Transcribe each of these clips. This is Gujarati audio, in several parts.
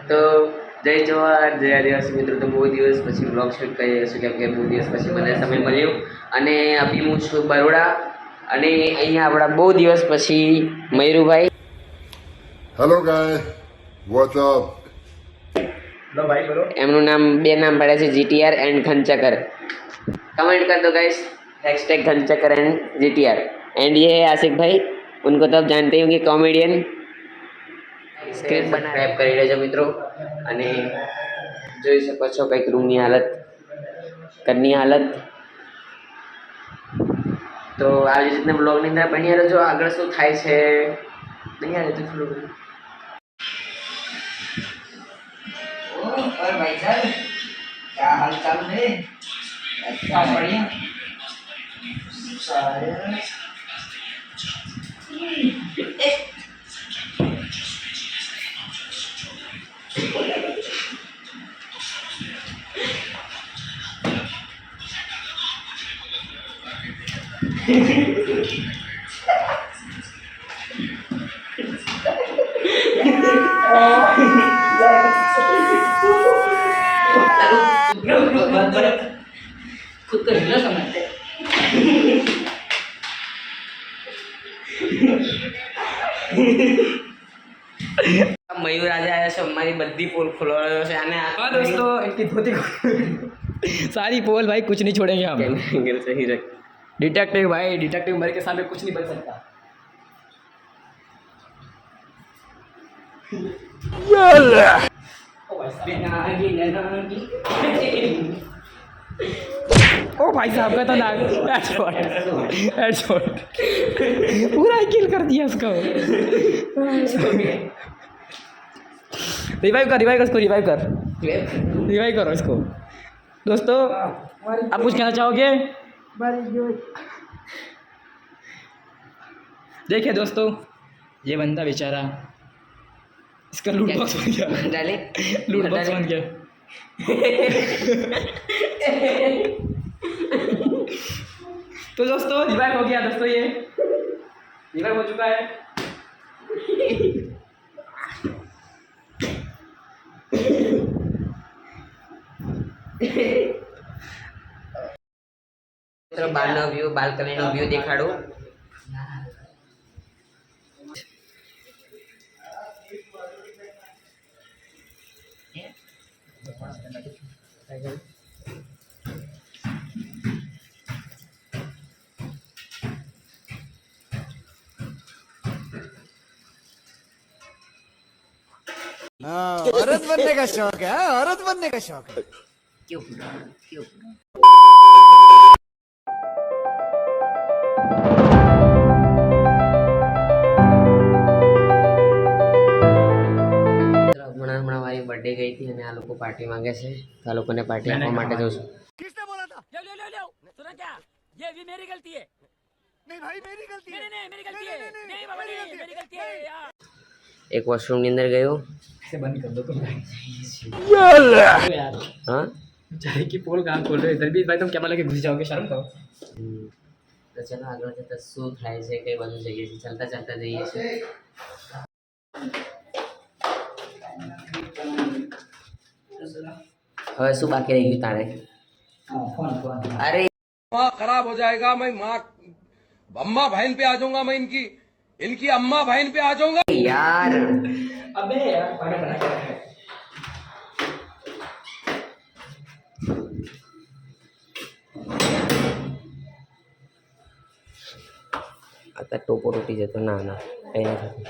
તો જય જવાહર જય આદિવાસી મિત્રો. તો બહુ દિવસ પછી બ્લોગ શૂટ કરી રહ્યો છું, કેમ કે બહુ દિવસ પછી મને સમય મળ્યો. અને અભી હું છું બરોડા, અને અહીંયા આપણા બહુ દિવસ પછી મયુરભાઈ. હેલો ગાય, વોટ્સ અપ? એમનું નામ બે નામ પડ્યા છે, જીટીઆર એન્ડ घनचक्कर. कमेंट कर दो guys, hashtag Ghanchakkar and GTR. And ये है आशिक भाई, उनको तो आप जानते ही होंगे, कॉमेडियन. સ્ક્રિપ્ટ સબસ્ક્રાઇબ કરી લેજો મિત્રો. અને જોઈ શકો છો કંઈક રૂમની હાલત, ઘરની હાલત. તો આવી રીતના બ્લોગની અંદર બન્યા રહેજો. આગળ શું થાય છે બન્યા રહેજો થોડું બધું. और भाई साहब क्या हाल चाल है? अच्छा बढ़िया सारे खुद को हीरो समझते મયુર આજે આવ્યા છે, અમારી બધી પોલ ખોલવાયો છે. અને हाँ दोस्तों, इनकी धोती सारी पोल भाई कुछ नहीं छोड़ेंगे हम. एंगल से ही रख. डिटेक्टिव भाई, डिटेक्टिव मर के सामने कुछ नहीं बन सकता. ओ भाई साहब का तो नाक हेडशॉट पूरा किल कर दिया उसको. रिवाइव कर इसको, रिवाइव करो इसको. दोस्तों आप कुछ कहना चाहोगे? देखिए दोस्तों, ये बंदा बेचारा, इसका लूट बॉक्स बन गया. डाले लूट बॉक्स बन गया. तो दोस्तों रिवाइव हो गया. दोस्तों ये रिवाइव हो चुका है. બહારનો વ્યૂ, બાલ્કનીનો વ્યૂ દેખાડું. औरत बनने का शौक है, औरत बनने का शौक है. क्यों क्यों હમણાં મારી બર્થડે ગઈ હતી અને આ લોકો પાર્ટી માંગે છે, તો આ લોકોને પાર્ટી આપવા માટે જઉં છું. किसने बोला था? ले सुना क्या? ये भी मेरी गलती है. नहीं भाई मेरी गलती है. नहीं मेरी गलती है. नहीं बाबा नहीं, मेरी गलती है यार. એક વોશરૂમની અંદર ગયો. ऐसे बंद कर दो तुम भाई. यार હા चाय की पोल कहाँ खोल रहे हो इधर भी भाई? तुम कैमरा लेके घुस जाओगे, शर्म करो. તો ચાલો આગળ જતા શું થાય છે કઈ બાજુ જઈએ છીએ, ચાલતા ચાલતા જઈએ છીએ. હવે શું બાકી રહી ગયું તારે? અરે माँ खराब हो जाएगा. मैं माँ अम्मा बहन पे आ जाऊंगा. मैं इनकी अम्मा बहन पे आ जाऊंगा. યાર अबे यार पागल बना के रखा है. आता ટોપો તૂટી જતો. ના ના કઈ નહીં થતું.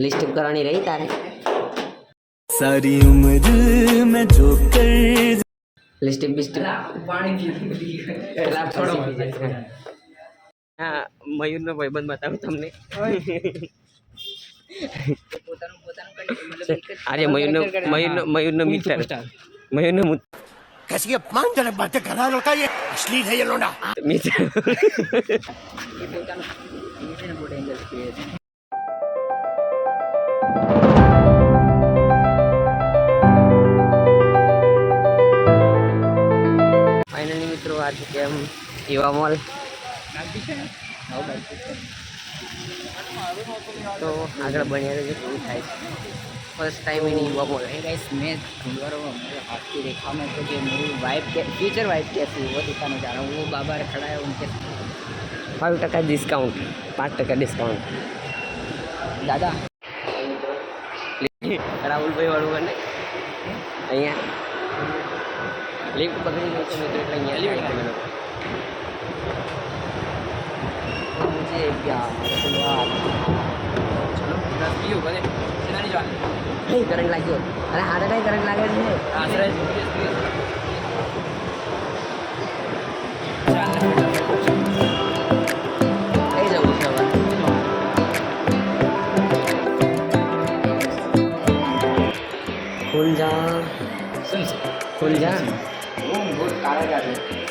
લિસ્ટ કરવાની રહી તારે? सारी उम्र में जो कर લિસ્ટિક બિસ્ટિક पानी पी થોડો હા મયુરનો ભાઈબંધ બતાવું તમને. આજે મયુરનો મિત્ર, મયુરનો कैसी अपमानजनक बातें कर रहा है लड़का. ये अश्लील है ये लोंडा. મિત્ર. ફાઇનલી મિત્રો આ જગ્યા યુવા મોલ તો આગળ બન્યા રહેજો કેવું થાય છે फर्स्ट टाइम इन युवा मॉल गाइस मैं ढूंढ रहा हूँ मेरे हाथ की रेखा में तो जो मेरी वाइफ फ्यूचर वाइफ कैसी है वो दिखाने जा रहा हूँ। वो बाबा खड़ा है उनके 5% डिस्काउंट 5% डिस्काउंट दादा રાહુલભાઈ વાળું અને અહીંયા લિફ્ટ પકડી લો તો મિત્રો એટલે અહીંયા લિફ્ટ તમે લોકો मुझे प्यार फुलवार ચલો 10 પીઓ ભલે સેનાની જવાની કરંટ લાગ્યો અરે હાર્ટ એટેક કરંટ લાગે છે આશરે કઈ જવું છે હવે ખુલ જા સુન ખુલ જા बहुत काला जा रहा है।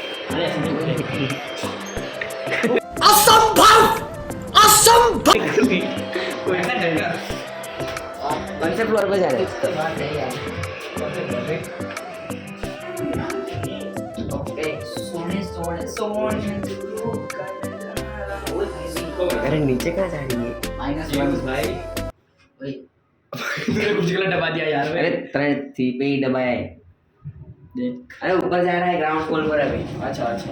कौन से फ्लोर पे जा रहे हैं बात नहीं है ओके सोने सोने सोने अरे नीचे कहाँ जा रही है माइनस ભાઈ वही तूने कुछ गलत दबा दिया यार अरे 3 थी पे ही दबाया है देख अरे ऊपर जा रहा है ग्राउंड फ्लोर पर अभी अच्छा अच्छा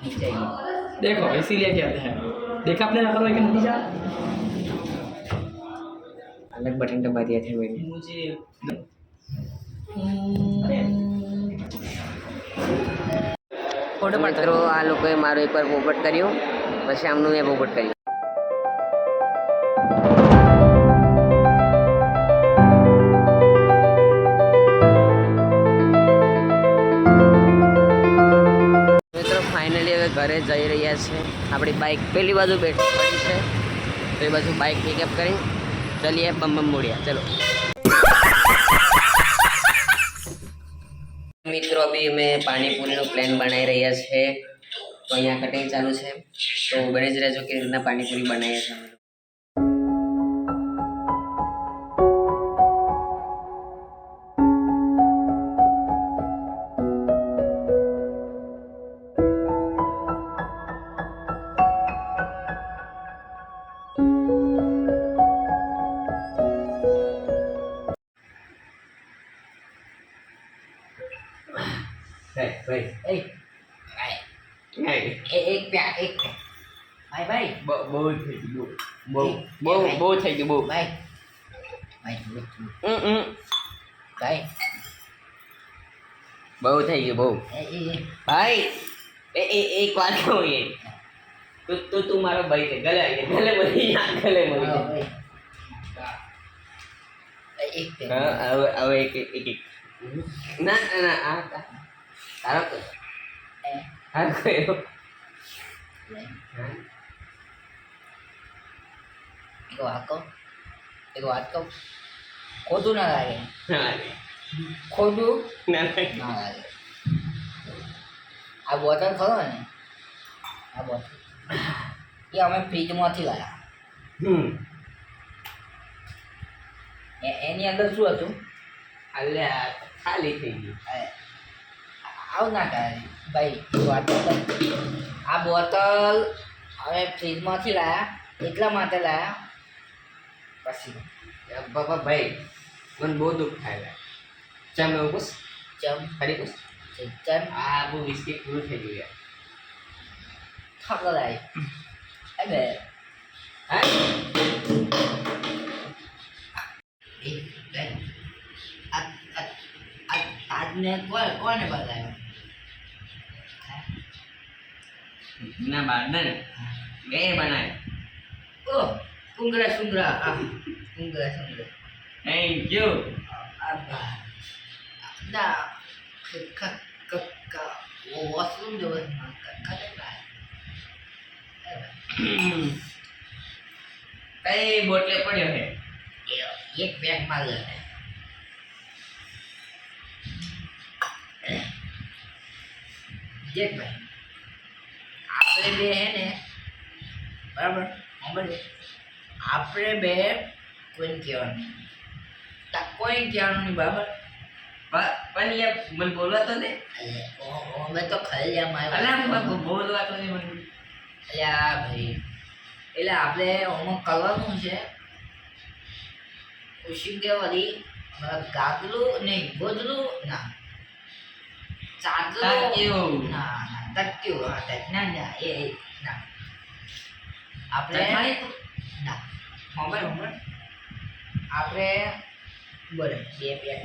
नीचे ही देखो इसीलिए कहते हैं देखा आपने लापरवाही का नतीजा अलग बटन दबा दिया था मैंने मुझे મિત્રો આ લોકોએ મારો એકવાર પોપટ કર્યો પછી આમનું મેં પોપટ કર્યું મિત્રો ફાઇનલી હવે ઘરે જઈ રહ્યા છે આપણી બાઇક પેલી બાજુ બેઠી પડી છે તો એ બાજુ બાઇક પિકઅપ કરી ચલીએ બમ બમ મોડિયા ચલો મિત્રો અભી અમે પાણીપુરીનો પ્લાન બનાવી રહ્યા છે તો અહીંયા કટિંગ ચાલુ છે તો બને જ રહેજો કે રીતના પાણીપુરી બનાવીએ છીએ અમે ભાઈ ए भाई एक प्यार एक भाई भाई બહુ થઈ ગયું બહુ થઈ ગયું બહુ भाई भाई भाई બહુ થઈ ગયું બહુ ए ભાઈ એક વાત કહું એ તું મારો ભાઈ છે ગલે મળી ગલે મળી एक प्यार હા હવે એક ના ના આ તારો હા કયો एक बात को खोदू ना लागे खोदू ના ना लागे આ બોટલ ખરો ને આ બોટલ એ અમે ફ્રીજમાંથી લાવ્યા એની અંદર શું હતું અલ્યા ખાલી થઈ ગયું આવું ના કરે ભાઈ બોટલ આ બોટલ હવે ફ્રીજમાંથી લાવ્યા એટલા માટે લાવ્યા પછી બાપા ભાઈ મને બહુ દુઃખ થાય ચમ એવું પૂછ ચમ ખાલી પૂછ ચમ આ બહુ બિસ્કિટ પૂરું થઈ ગયું યાર થક લાય અબે હા આજને કોને બતાવ્યો ના બાર ને બે બનાય ઓ કુંગરા સુંગરા આ કુંગરા સુંગરા થેન્ક યુ આબા ના वो वॉशरूम जो है करेगा કઈ બોટલે પડ્યો છે एक बैग मार ले देख भाई આપણે બે હે ને બરાબર સાંભળે આપણે બે કોઈ કહેવાનું કોઈ કહેવાનું નહીં બરાબર પણ યાર મને બોલવા તો દે અમે તો ખાઈ લે મારે અલા બોલવા તો દે મને અલ્યા ભાઈ એટલે આપણે આમાં કરવાનું છે ઉશિંગે વાળી ગાગલું નહીં ગોદલું ના ચાદલું ના ના તટ્યું હા ના ના એ ના આપણે ના આપણે બોલે બે પેટ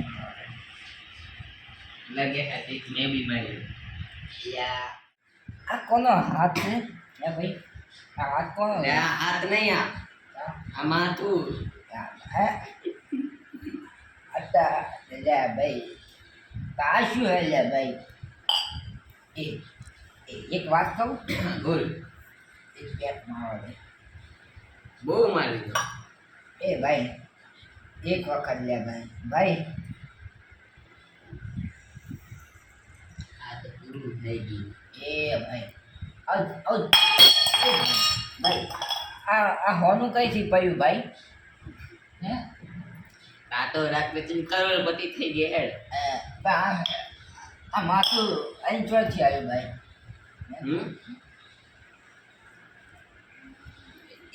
लगे हाथी में बीमारी યા આ કોનો હાથ છે એ ભાઈ આ હાથ કોનો हाथ नहीं आ माथुं હે અચ્છા લે ભાઈ તા શું હે લે ભાઈ એક વાત કહું बोल એક પેટ મારો बो मारी दो એ ભાઈ એક વખત લે ભાઈ ભાઈ आ तो पूरी થઈ ગઈ એ ભાઈ ભાઈ આ હોનું કઈથી પડ્યું ભાઈ હે આ તો રાત્રે કરોડપતિ થઈ ગઈ હેડ આ માથું અહીં ચોથી આવ્યું ભાઈ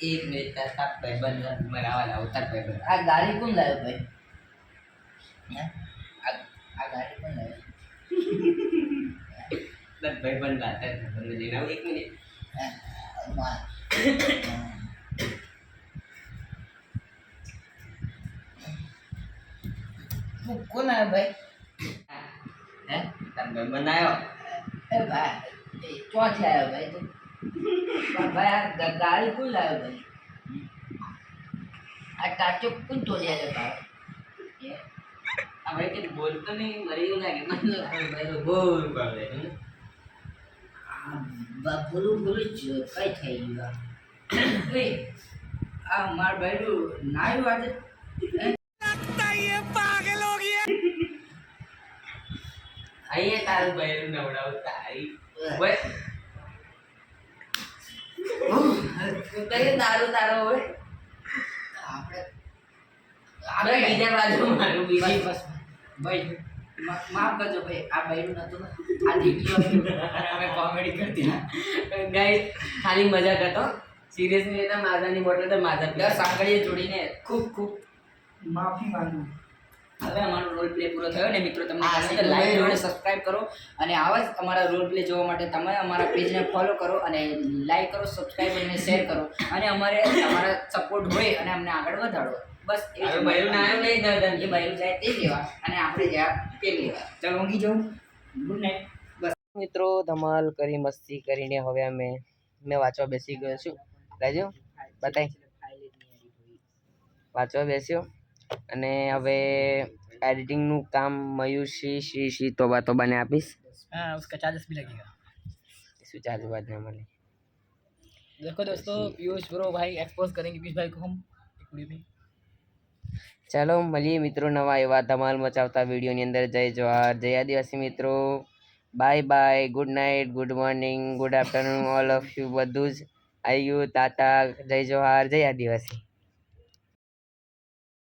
एक मिनट का सब भाईबंद मरावाला उतर भाईबंद આ ગાડી કોણ લાવ્યો ભાઈ હે આ ગાડી કોણ લાવ્યો सब भाईबंद लाता है बंद देना एक मिनट હે, મા- તું કોણ આવ્યો ભાઈ हैं सब भाईबंद आयो એ ભાઈ એ ચોથી આવ્યો ભાઈ તું પણ ભાઈ આ ગાડી કોણ લાવ્યો ભાઈ આ ટાચો કોણ તોડ્યા છે ભાઈ अब भाई के बोलतो नहीं मरी लागे मतलब भाई तो बोल कर दे ભૂલું ભૂલું જ કઈ થઈ ગયું એ આ માર ભાઈનું નાયું આજે आइए तारू बैल नवड़ाओ तारी बस કઈ દારૂ તારો હોય આપણે આપણે બીજા બાજુ મારું બીજી બસ ભાઈ માફ કરજો ભાઈ આ ભાઈનું નતું ને આ દીકરીઓ અમે કોમેડી કરતી ગાઈસ ખાલી મજાક હતો સિરિયસલી લેતા માዛની બોટલ તો માજા દર સાંકળીએ જોડીને ખૂબ ખૂબ માફી માંગુ હવે અમારો રોલ પ્લે પૂરો થયો ને મિત્રો તમને ગમે તો લાઈક અને સબસ્ક્રાઇબ કરો અને આવા જ અમારા રોલ પ્લે જોવા માટે તમે અમારા પેજને ફોલો કરો અને લાઈક કરો સબસ્ક્રાઇબ અને શેર કરો અને અમારે તમારા સપોર્ટ હોય અને અમને આગળ વધારો બસ એ હવે બૈરું નાનું નહીં દાદા એ બૈરું જાય તે લેવા અને આપણે જ્યાં તે લેવા ચાલો ઊંઘી જાઉં ગુડ નાઇટ બસ મિત્રો ધમાલ કરી મસ્તી કરીને હવે મેં વાંચવા બેસી ગયો છું રાજો બતાય વાંચવા બેસ્યો અને હવે એડિટિંગનું કામ મયુષી તોબાને આપીશ हाँ उसका चार्जेस भी लगेगा શું ચાર્જ બાદ ના મળે देखो दोस्तों पीयूष ब्रो भाई एक्सपोज करेंगे पीयूष भाई को हम एक वीडियो में ચાલો મળીએ મિત્રો નવા એવા ધમાલ મચાવતા વિડીયોની અંદર જય જવાહર જય આદિવાસી મિત્રો bye bye good night good morning good afternoon all of you બધું જ આયુ તાતા જય જવાહર જય આદિવાસી